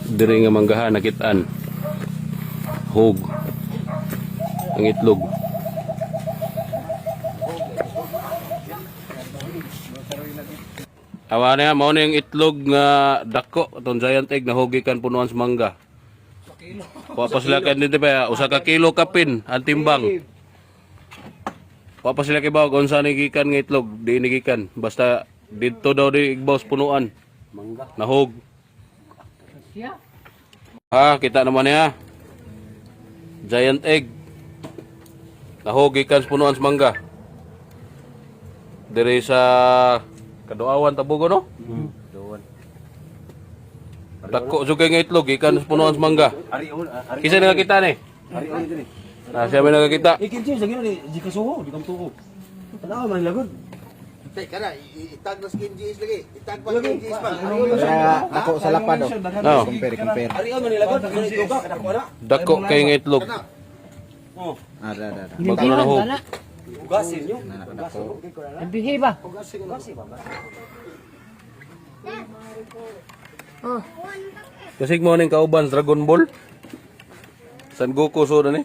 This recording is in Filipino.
Diri nga manggahan nakitaan. Hog. Ang itlog. Awa na mao na yung itlog nga dako itong giant egg na hogikan punuan sa mangga. Wa pa sila kan dito pa usa ka kilo kapin ang timbang. Wa pa sila kibaw kung saan gikan nga itlog, di gikan. Basta dito daw di igbaw sa punuan. Mangga. Nahog. Kita naman niya. Giant egg. Nahog gikan sa punuan sa mangga. Diri sa Kaduawan Tabugo no? Kaduawan. Dako sugay nga itlog gikan sa punuan sa mangga. Kisa nga kita ni? Ari-ari diri. Siya may nakakita. Ikin siya sagino ni di kasuho, di kamtuho. Tanaw man lagod. Tay kana itag na skin GS lagi. Itag pa skin GS pa. Ako sa lapad oh. No. Compare. Ari man nilagod, dili ito ka kadako na. Dako kay nga itlog. Oh, Ada. Bago na nahog. ugasin nyo. Nabihi ba? Kasi mo ning kauban Dragon Ball. San Goku so na ni?